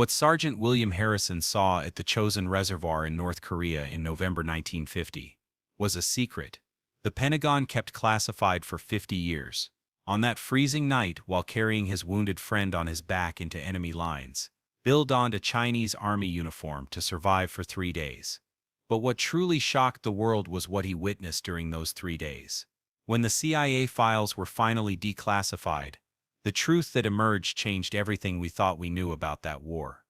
What Sergeant William Harrison saw at the Chosin Reservoir in North Korea in November 1950 was a secret the Pentagon kept classified for 50 years. On that freezing night, while carrying his wounded friend on his back into enemy lines, Bill donned a Chinese army uniform to survive for 3 days. But what truly shocked the world was what he witnessed during those 3 days. When the CIA files were finally declassified, the truth that emerged changed everything we thought we knew about that war.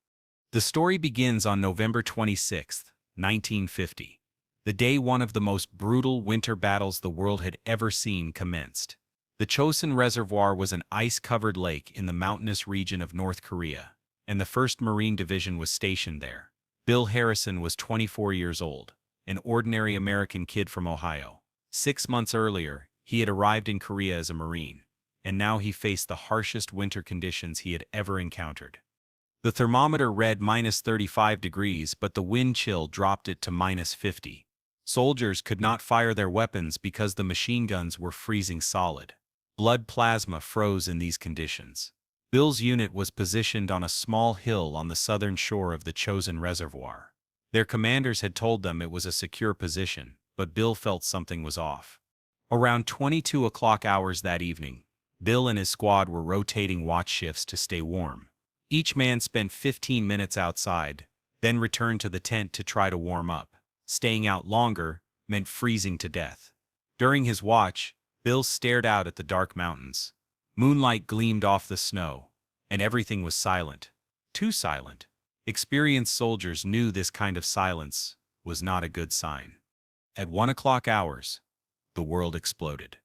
The story begins on November 26, 1950, the day one of the most brutal winter battles the world had ever seen commenced. The Chosin Reservoir was an ice-covered lake in the mountainous region of North Korea, and the 1st Marine Division was stationed there. Bill Harrison was 24 years old, an ordinary American kid from Ohio. 6 months earlier, he had arrived in Korea as a Marine, and now he faced the harshest winter conditions he had ever encountered. The thermometer read -35 degrees, but the wind chill dropped it to -50. Soldiers could not fire their weapons because the machine guns were freezing solid. Blood plasma froze in these conditions. Bill's unit was positioned on a small hill on the southern shore of the Chosin Reservoir. Their commanders had told them it was a secure position, but Bill felt something was off. Around 22 o'clock hours that evening, Bill and his squad were rotating watch shifts to stay warm. Each man spent 15 minutes outside, then returned to the tent to try to warm up. Staying out longer meant freezing to death. During his watch, Bill stared out at the dark mountains. Moonlight gleamed off the snow, and everything was silent. Too silent. Experienced soldiers knew this kind of silence was not a good sign. At 1 o'clock hours, the world exploded.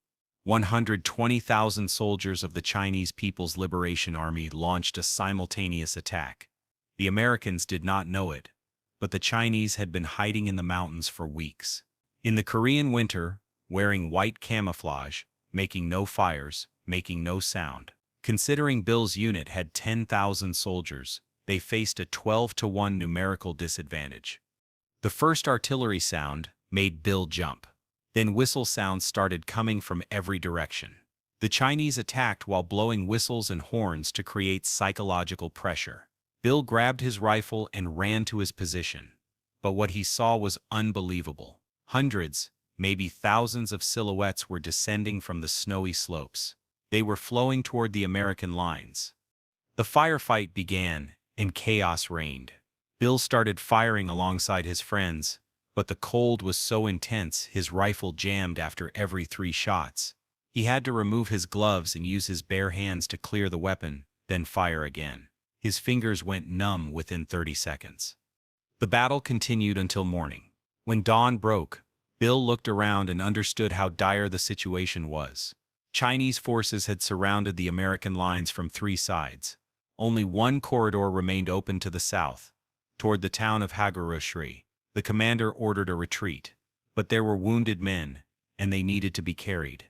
120,000 soldiers of the Chinese People's Liberation Army launched a simultaneous attack. The Americans did not know it, but the Chinese had been hiding in the mountains for weeks. In the Korean winter, wearing white camouflage, making no fires, making no sound. Considering Bill's unit had 10,000 soldiers, they faced a 12-to-1 numerical disadvantage. The first artillery sound made Bill jump. Then whistle sounds started coming from every direction. The Chinese attacked while blowing whistles and horns to create psychological pressure. Bill grabbed his rifle and ran to his position. But what he saw was unbelievable. Hundreds, maybe thousands of silhouettes were descending from the snowy slopes. They were flowing toward the American lines. The firefight began, and chaos reigned. Bill started firing alongside his friends, but the cold was so intense his rifle jammed after every 3 shots. He had to remove his gloves and use his bare hands to clear the weapon, then fire again. His fingers went numb within 30 seconds. The battle continued until morning. When dawn broke, Bill looked around and understood how dire the situation was. Chinese forces had surrounded the American lines from 3 sides. Only one corridor remained open to the south, toward the town of Hagurushri. The commander ordered a retreat, but there were wounded men, and they needed to be carried.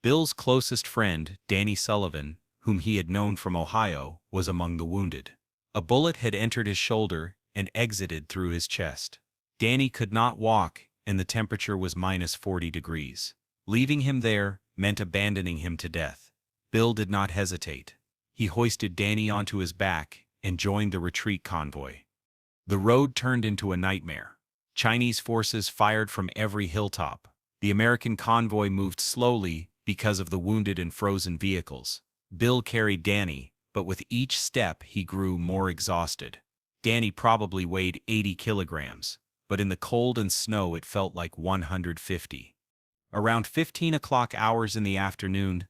Bill's closest friend, Danny Sullivan, whom he had known from Ohio, was among the wounded. A bullet had entered his shoulder and exited through his chest. Danny could not walk, and the temperature was -40 degrees. Leaving him there meant abandoning him to death. Bill did not hesitate. He hoisted Danny onto his back and joined the retreat convoy. The road turned into a nightmare. Chinese forces fired from every hilltop. The American convoy moved slowly because of the wounded and frozen vehicles. Bill carried Danny, but with each step he grew more exhausted. Danny probably weighed 80 kilograms, but in the cold and snow it felt like 150. Around 15 o'clock hours in the afternoon,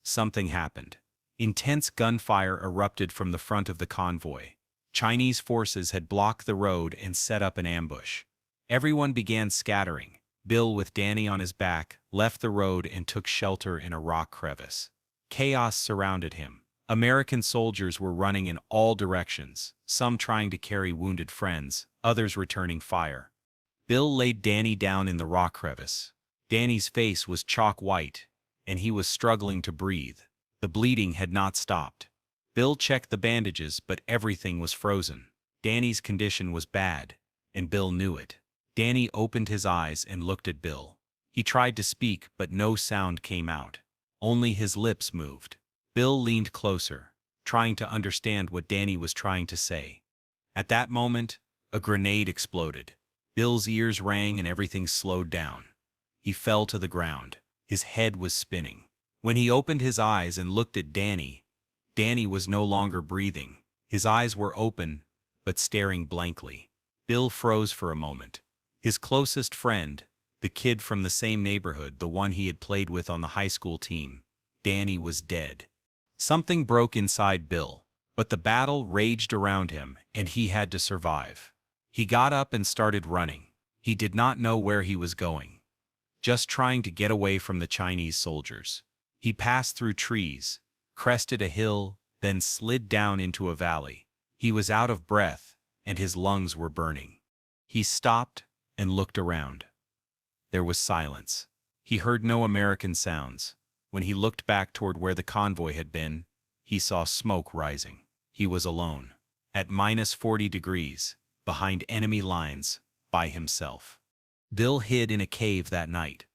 something happened. Intense gunfire erupted from the front of the convoy. Chinese forces had blocked the road and set up an ambush. Everyone began scattering. Bill, with Danny on his back, left the road and took shelter in a rock crevice. Chaos surrounded him. American soldiers were running in all directions, some trying to carry wounded friends, others returning fire. Bill laid Danny down in the rock crevice. Danny's face was chalk white, and he was struggling to breathe. The bleeding had not stopped. Bill checked the bandages, but everything was frozen. Danny's condition was bad, and Bill knew it. Danny opened his eyes and looked at Bill. He tried to speak, but no sound came out. Only his lips moved. Bill leaned closer, trying to understand what Danny was trying to say. At that moment, a grenade exploded. Bill's ears rang and everything slowed down. He fell to the ground. His head was spinning. When he opened his eyes and looked at Danny, Danny was no longer breathing. His eyes were open, but staring blankly. Bill froze for a moment. His closest friend, the kid from the same neighborhood, the one he had played with on the high school team, Danny was dead. Something broke inside Bill, but the battle raged around him, and he had to survive. He got up and started running. He did not know where he was going, just trying to get away from the Chinese soldiers. He passed through trees, crested a hill, then slid down into a valley. He was out of breath, and his lungs were burning. He stopped and looked around. There was silence. He heard no American sounds. When he looked back toward where the convoy had been, he saw smoke rising. He was alone, at -40 degrees, behind enemy lines, by himself. Bill hid in a cave that night.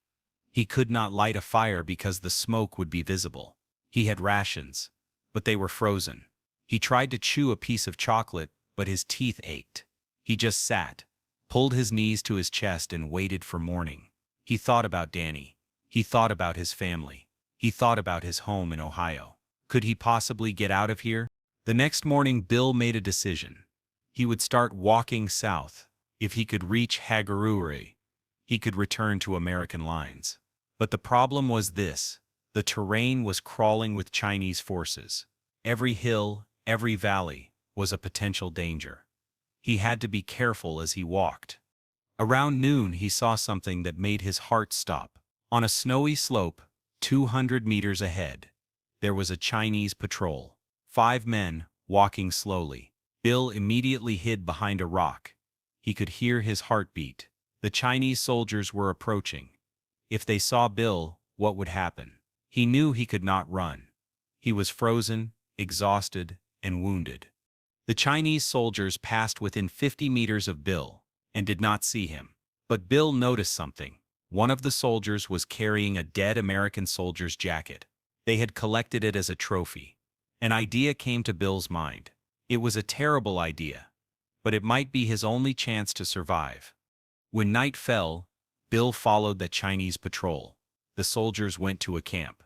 He could not light a fire because the smoke would be visible. He had rations, but they were frozen. He tried to chew a piece of chocolate, but his teeth ached. He just sat, pulled his knees to his chest and waited for morning. He thought about Danny. He thought about his family. He thought about his home in Ohio. Could he possibly get out of here? The next morning, Bill made a decision. He would start walking south. If he could reach Hagaruri, he could return to American lines. But the problem was this: the terrain was crawling with Chinese forces. Every hill, every valley, was a potential danger. He had to be careful as he walked. Around noon, he saw something that made his heart stop. On a snowy slope, 200 meters ahead, there was a Chinese patrol. 5 men, walking slowly. Bill immediately hid behind a rock. He could hear his heartbeat. The Chinese soldiers were approaching. If they saw Bill, what would happen? He knew he could not run. He was frozen, exhausted, and wounded. The Chinese soldiers passed within 50 meters of Bill and did not see him. But Bill noticed something. One of the soldiers was carrying a dead American soldier's jacket. They had collected it as a trophy. An idea came to Bill's mind. It was a terrible idea, but it might be his only chance to survive. When night fell, Bill followed the Chinese patrol. The soldiers went to a camp.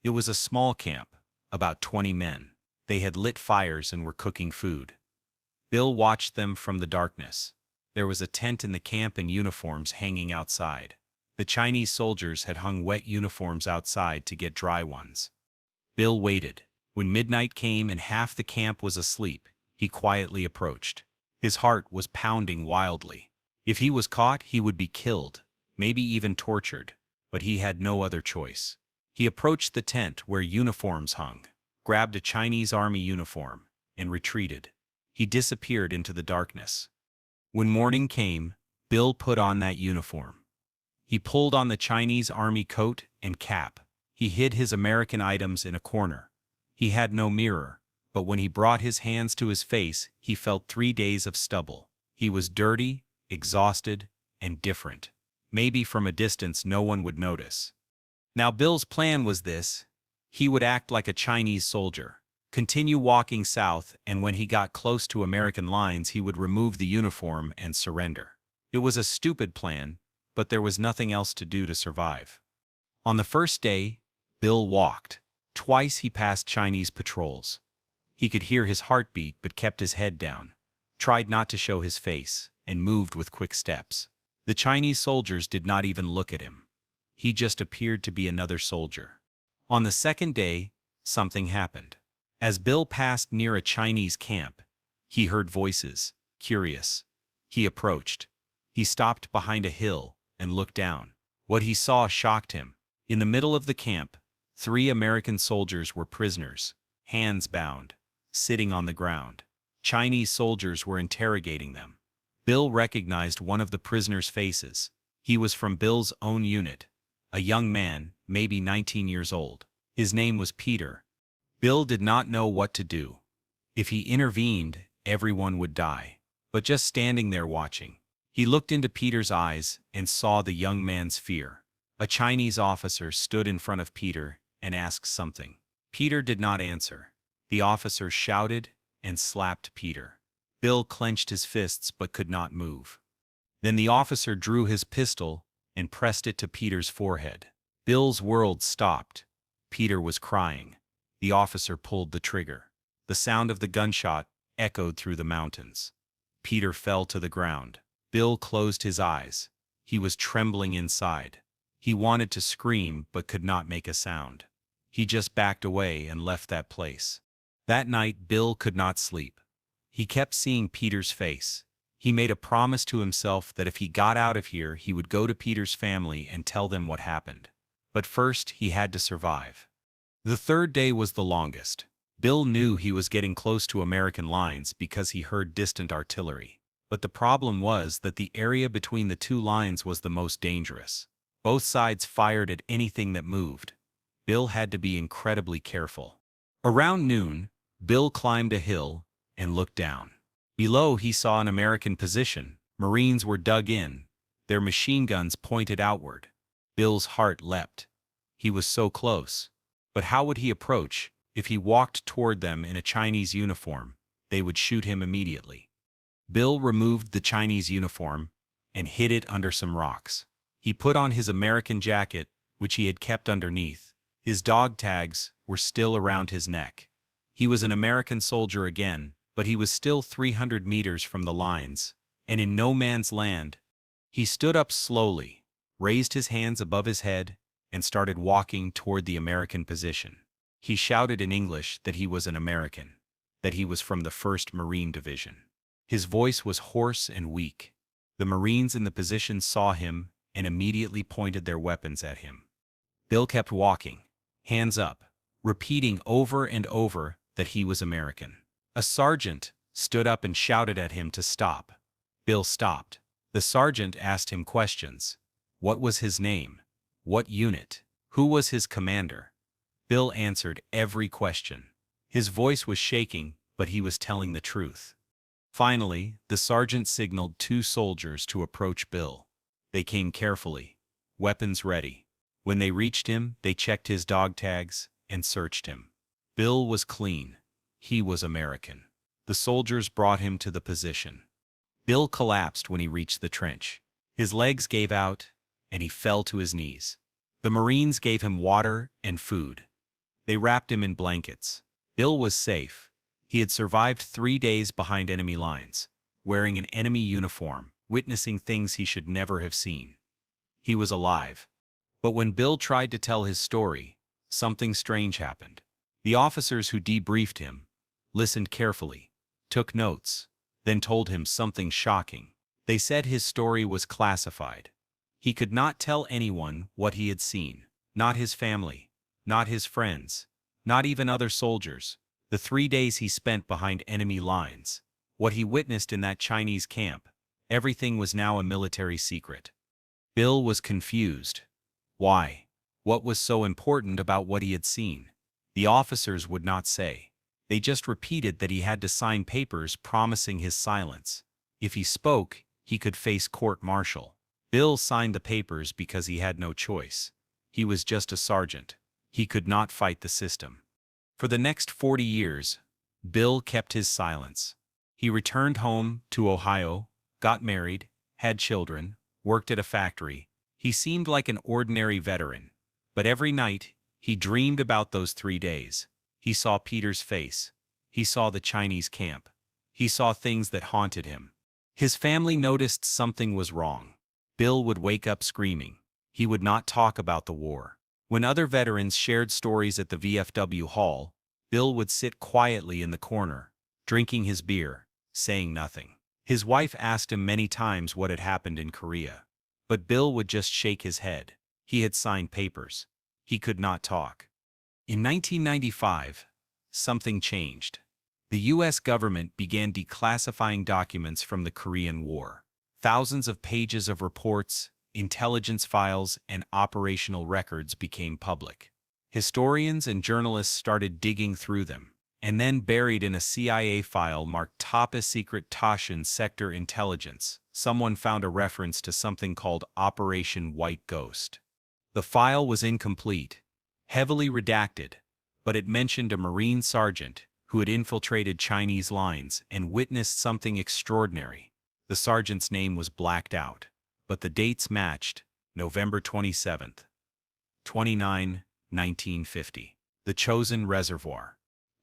It was a small camp, about 20 men. They had lit fires and were cooking food. Bill watched them from the darkness. There was a tent in the camp and uniforms hanging outside. The Chinese soldiers had hung wet uniforms outside to get dry ones. Bill waited. When midnight came and half the camp was asleep, he quietly approached. His heart was pounding wildly. If he was caught, he would be killed, maybe even tortured, but he had no other choice. He approached the tent where uniforms hung, grabbed a Chinese army uniform, and retreated. He disappeared into the darkness. When morning came, Bill put on that uniform. He pulled on the Chinese army coat and cap. He hid his American items in a corner. He had no mirror, but when he brought his hands to his face, he felt 3 days of stubble. He was dirty, exhausted, and different. Maybe from a distance no one would notice. Now Bill's plan was this: he would act like a Chinese soldier, continue walking south, and when he got close to American lines he would remove the uniform and surrender. It was a stupid plan, but there was nothing else to do to survive. On the first day, Bill walked. Twice he passed Chinese patrols. He could hear his heartbeat but kept his head down, tried not to show his face, and moved with quick steps. The Chinese soldiers did not even look at him. He just appeared to be another soldier. On the second day, something happened. As Bill passed near a Chinese camp, he heard voices, curious. He approached. He stopped behind a hill and looked down. What he saw shocked him. In the middle of the camp, 3 American soldiers were prisoners, hands bound, sitting on the ground. Chinese soldiers were interrogating them. Bill recognized one of the prisoners' faces. He was from Bill's own unit, a young man, maybe 19 years old. His name was Peter. Bill did not know what to do. If he intervened, everyone would die. But just standing there watching, he looked into Peter's eyes and saw the young man's fear. A Chinese officer stood in front of Peter and asked something. Peter did not answer. The officer shouted and slapped Peter. Bill clenched his fists but could not move. Then the officer drew his pistol and pressed it to Peter's forehead. Bill's world stopped. Peter was crying. The officer pulled the trigger. The sound of the gunshot echoed through the mountains. Peter fell to the ground. Bill closed his eyes. He was trembling inside. He wanted to scream but could not make a sound. He just backed away and left that place. That night, Bill could not sleep. He kept seeing Peter's face. He made a promise to himself that if he got out of here, he would go to Peter's family and tell them what happened. But first, he had to survive. The third day was the longest. Bill knew he was getting close to American lines because he heard distant artillery. But the problem was that the area between the two lines was the most dangerous. Both sides fired at anything that moved. Bill had to be incredibly careful. Around noon, Bill climbed a hill and looked down. Below, he saw an American position. Marines were dug in, their machine guns pointed outward. Bill's heart leapt. He was so close. But how would he approach? If he walked toward them in a Chinese uniform, they would shoot him immediately. Bill removed the Chinese uniform and hid it under some rocks. He put on his American jacket, which he had kept underneath. His dog tags were still around his neck. He was an American soldier again, but he was still 300 meters from the lines, and in no man's land. He stood up slowly, raised his hands above his head, and started walking toward the American position. He shouted in English that he was an American, that he was from the 1st Marine Division. His voice was hoarse and weak. The Marines in the position saw him and immediately pointed their weapons at him. Bill kept walking, hands up, repeating over and over that he was American. A sergeant stood up and shouted at him to stop. Bill stopped. The sergeant asked him questions. What was his name? What unit? Who was his commander? Bill answered every question. His voice was shaking, but he was telling the truth. Finally, the sergeant signaled 2 soldiers to approach Bill. They came carefully, weapons ready. When they reached him, they checked his dog tags and searched him. Bill was clean. He was American. The soldiers brought him to the position. Bill collapsed when he reached the trench. His legs gave out, and he fell to his knees. The Marines gave him water and food. They wrapped him in blankets. Bill was safe. He had survived 3 days behind enemy lines, wearing an enemy uniform, witnessing things he should never have seen. He was alive. But when Bill tried to tell his story, something strange happened. The officers who debriefed him listened carefully, took notes, then told him something shocking. They said his story was classified. He could not tell anyone what he had seen, not his family, not his friends, not even other soldiers. The 3 days he spent behind enemy lines, what he witnessed in that Chinese camp, everything was now a military secret. Bill was confused. Why? What was so important about what he had seen? The officers would not say. They just repeated that he had to sign papers promising his silence. If he spoke, he could face court-martial. Bill signed the papers because he had no choice. He was just a sergeant. He could not fight the system. For the next 40 years, Bill kept his silence. He returned home to Ohio, got married, had children, worked at a factory. He seemed like an ordinary veteran. But every night, he dreamed about those 3 days. He saw Peter's face. He saw the Chinese camp. He saw things that haunted him. His family noticed something was wrong. Bill would wake up screaming. He would not talk about the war. When other veterans shared stories at the VFW hall, Bill would sit quietly in the corner, drinking his beer, saying nothing. His wife asked him many times what had happened in Korea. But Bill would just shake his head. He had signed papers. He could not talk. In 1995, something changed. The U.S. government began declassifying documents from the Korean War. Thousands of pages of reports, intelligence files, and operational records became public. Historians and journalists started digging through them, and then buried in a CIA file marked Top Secret Chosin Sector Intelligence, someone found a reference to something called Operation White Ghost. The file was incomplete, heavily redacted, but it mentioned a Marine sergeant who had infiltrated Chinese lines and witnessed something extraordinary. The sergeant's name was blacked out, but the dates matched: November 27, 1950. The Chosin Reservoir.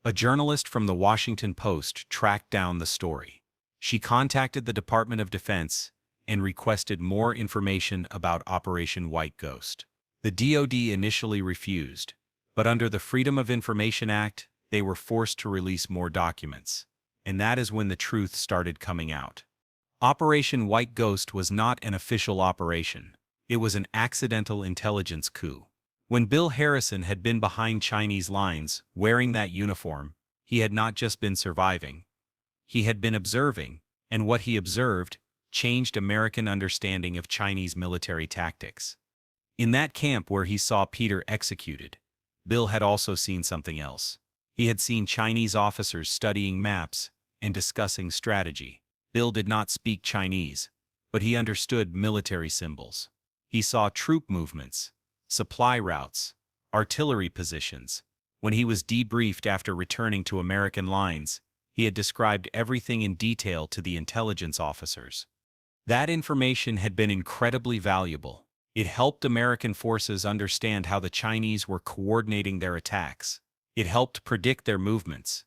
A journalist from the Washington Post tracked down the story. She contacted the Department of Defense and requested more information about Operation White Ghost. The DoD initially refused, but under the Freedom of Information Act, they were forced to release more documents. And that is when the truth started coming out. Operation White Ghost was not an official operation. It was an accidental intelligence coup. When Bill Harrison had been behind Chinese lines, wearing that uniform, he had not just been surviving. He had been observing, and what he observed changed American understanding of Chinese military tactics. In that camp where he saw Peter executed, Bill had also seen something else. He had seen Chinese officers studying maps and discussing strategy. Bill did not speak Chinese, but he understood military symbols. He saw troop movements, supply routes, artillery positions. When he was debriefed after returning to American lines, he had described everything in detail to the intelligence officers. That information had been incredibly valuable. It helped American forces understand how the Chinese were coordinating their attacks. It helped predict their movements.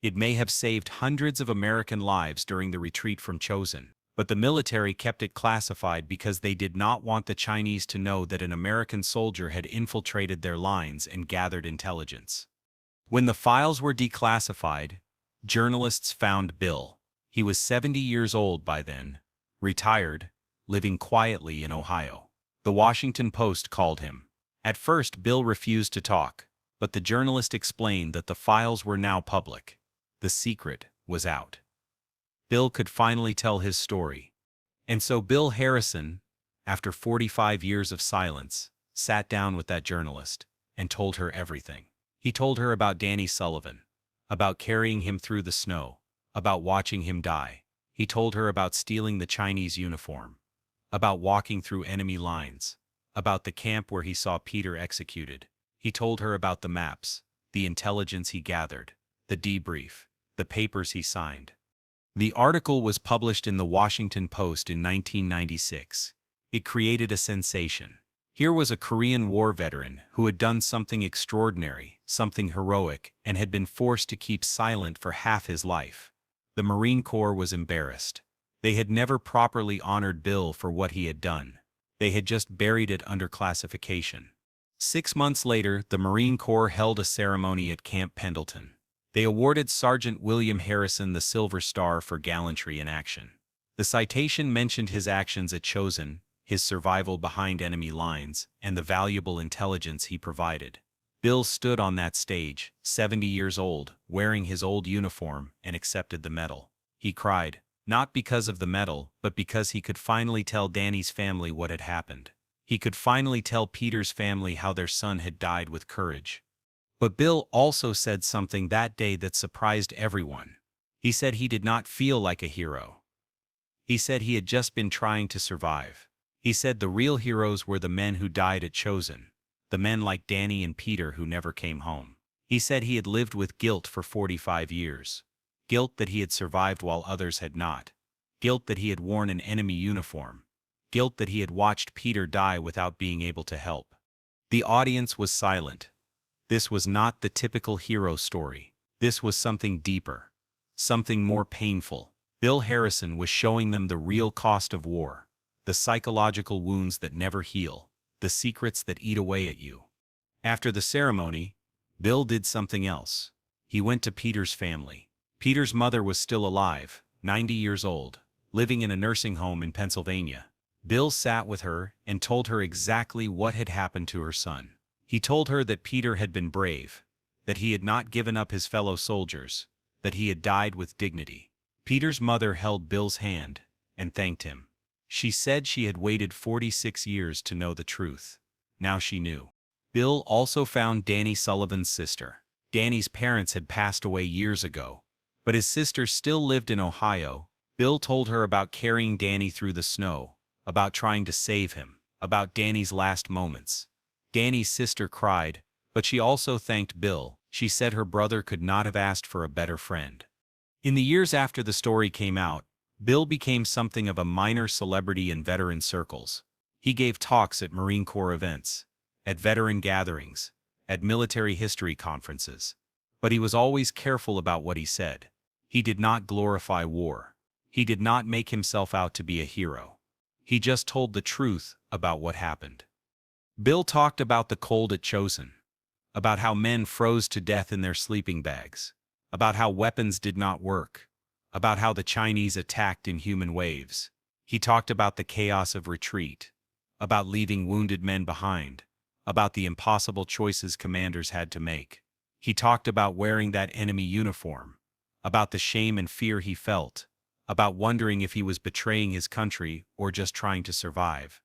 It may have saved hundreds of American lives during the retreat from Chosin, but the military kept it classified because they did not want the Chinese to know that an American soldier had infiltrated their lines and gathered intelligence. When the files were declassified, journalists found Bill. He was 70 years old by then, retired, living quietly in Ohio. The Washington Post called him. At first, Bill refused to talk, but the journalist explained that the files were now public. The secret was out. Bill could finally tell his story. And so Bill Harrison, after 45 years of silence, sat down with that journalist and told her everything. He told her about Danny Sullivan, about carrying him through the snow, about watching him die. He told her about stealing the Chinese uniform, about walking through enemy lines, about the camp where he saw Peter executed. He told her about the maps, the intelligence he gathered, the debrief, the papers he signed. The article was published in the Washington Post in 1996. It created a sensation. Here was a Korean War veteran who had done something extraordinary, something heroic, and had been forced to keep silent for half his life. The Marine Corps was embarrassed. They had never properly honored Bill for what he had done. They had just buried it under classification. 6 months later, the Marine Corps held a ceremony at Camp Pendleton. They awarded Sergeant William Harrison the Silver Star for gallantry in action. The citation mentioned his actions at Chosin, his survival behind enemy lines, and the valuable intelligence he provided. Bill stood on that stage, 70 years old, wearing his old uniform, and accepted the medal. He cried, not because of the medal, but because he could finally tell Danny's family what had happened. He could finally tell Peter's family how their son had died with courage. But Bill also said something that day that surprised everyone. He said he did not feel like a hero. He said he had just been trying to survive. He said the real heroes were the men who died at Chosin, the men like Danny and Peter who never came home. He said he had lived with guilt for 45 years. Guilt that he had survived while others had not. Guilt that he had worn an enemy uniform. Guilt that he had watched Peter die without being able to help. The audience was silent. This was not the typical hero story. This was something deeper, something more painful. Bill Harrison was showing them the real cost of war, the psychological wounds that never heal, the secrets that eat away at you. After the ceremony, Bill did something else. He went to Peter's family. Peter's mother was still alive, 90 years old, living in a nursing home in Pennsylvania. Bill sat with her and told her exactly what had happened to her son. He told her that Peter had been brave, that he had not given up his fellow soldiers, that he had died with dignity. Peter's mother held Bill's hand and thanked him. She said she had waited 46 years to know the truth. Now she knew. Bill also found Danny Sullivan's sister. Danny's parents had passed away years ago, but his sister still lived in Ohio. Bill told her about carrying Danny through the snow, about trying to save him, about Danny's last moments. Danny's sister cried, but she also thanked Bill. She said her brother could not have asked for a better friend. In the years after the story came out, Bill became something of a minor celebrity in veteran circles. He gave talks at Marine Corps events, at veteran gatherings, at military history conferences. But he was always careful about what he said. He did not glorify war. He did not make himself out to be a hero. He just told the truth about what happened. Bill talked about the cold at Chosin, about how men froze to death in their sleeping bags, about how weapons did not work, about how the Chinese attacked in human waves. He talked about the chaos of retreat, about leaving wounded men behind, about the impossible choices commanders had to make. He talked about wearing that enemy uniform, about the shame and fear he felt, about wondering if he was betraying his country or just trying to survive.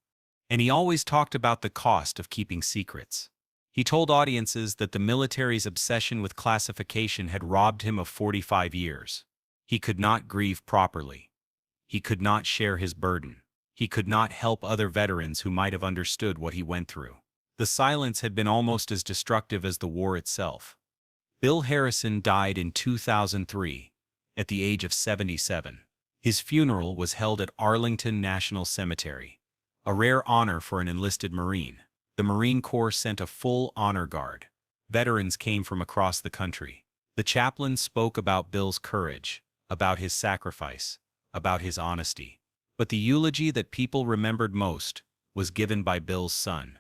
And he always talked about the cost of keeping secrets. He told audiences that the military's obsession with classification had robbed him of 45 years. He could not grieve properly. He could not share his burden. He could not help other veterans who might have understood what he went through. The silence had been almost as destructive as the war itself. Bill Harrison died in 2003, at the age of 77. His funeral was held at Arlington National Cemetery, a rare honor for an enlisted Marine. The Marine Corps sent a full honor guard. Veterans came from across the country. The chaplain spoke about Bill's courage, about his sacrifice, about his honesty. But the eulogy that people remembered most was given by Bill's son.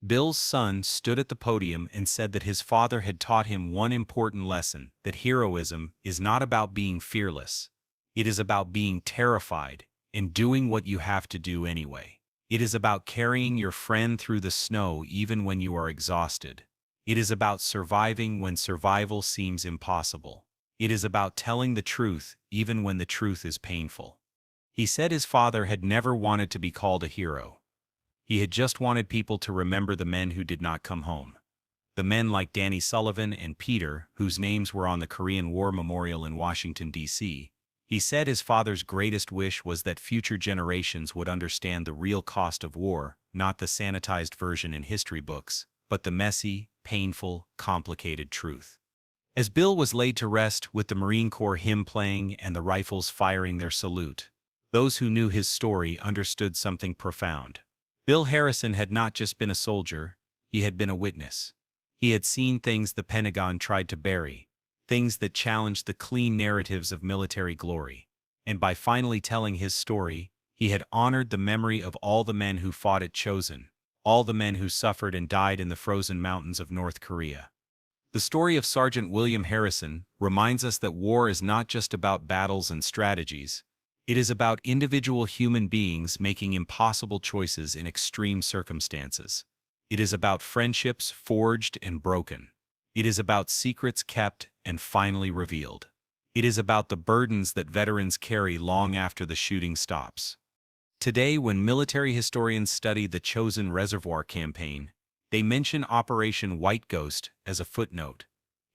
Bill's son stood at the podium and said that his father had taught him one important lesson, that heroism is not about being fearless. It is about being terrified and doing what you have to do anyway. It is about carrying your friend through the snow even when you are exhausted. It is about surviving when survival seems impossible. It is about telling the truth even when the truth is painful. He said his father had never wanted to be called a hero. He had just wanted people to remember the men who did not come home. The men like Danny Sullivan and Peter, whose names were on the Korean War Memorial in Washington, D.C. He said his father's greatest wish was that future generations would understand the real cost of war, not the sanitized version in history books, but the messy, painful, complicated truth. As Bill was laid to rest with the Marine Corps hymn playing and the rifles firing their salute, those who knew his story understood something profound. Bill Harrison had not just been a soldier, he had been a witness. He had seen things the Pentagon tried to bury, things that challenged the clean narratives of military glory. And by finally telling his story, he had honored the memory of all the men who fought at Chosin, all the men who suffered and died in the frozen mountains of North Korea. The story of Sergeant William Harrison reminds us that war is not just about battles and strategies. It is about individual human beings making impossible choices in extreme circumstances. It is about friendships forged and broken. It is about secrets kept and finally revealed. It is about the burdens that veterans carry long after the shooting stops. Today, when military historians study the Chosin Reservoir campaign, they mention Operation White Ghost as a footnote,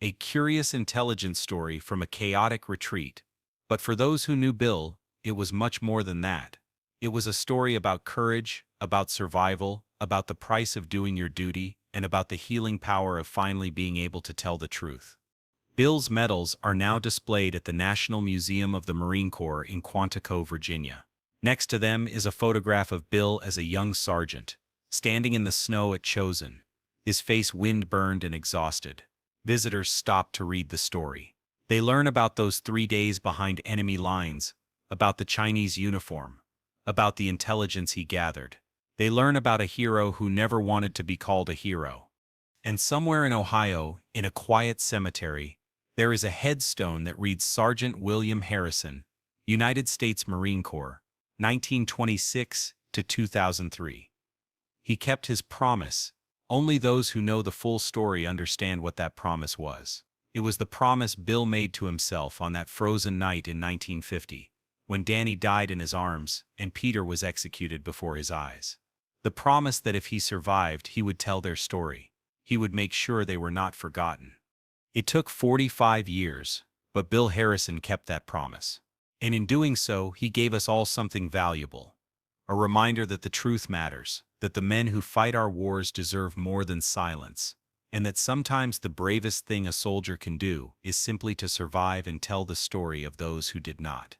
a curious intelligence story from a chaotic retreat. But for those who knew Bill, it was much more than that. It was a story about courage, about survival, about the price of doing your duty, and about the healing power of finally being able to tell the truth. Bill's medals are now displayed at the National Museum of the Marine Corps in Quantico, Virginia. Next to them is a photograph of Bill as a young sergeant, standing in the snow at Chosin, his face wind-burned and exhausted. Visitors stop to read the story. They learn about those 3 days behind enemy lines, about the Chinese uniform, about the intelligence he gathered. They learn about a hero who never wanted to be called a hero. And somewhere in Ohio, in a quiet cemetery, there is a headstone that reads Sergeant William Harrison, United States Marine Corps, 1926 to 2003. He kept his promise. Only those who know the full story understand what that promise was. It was the promise Bill made to himself on that frozen night in 1950, when Danny died in his arms and Peter was executed before his eyes. The promise that if he survived, he would tell their story. He would make sure they were not forgotten. It took 45 years, but Bill Harrison kept that promise. And in doing so, he gave us all something valuable. A reminder that the truth matters, that the men who fight our wars deserve more than silence, and that sometimes the bravest thing a soldier can do is simply to survive and tell the story of those who did not.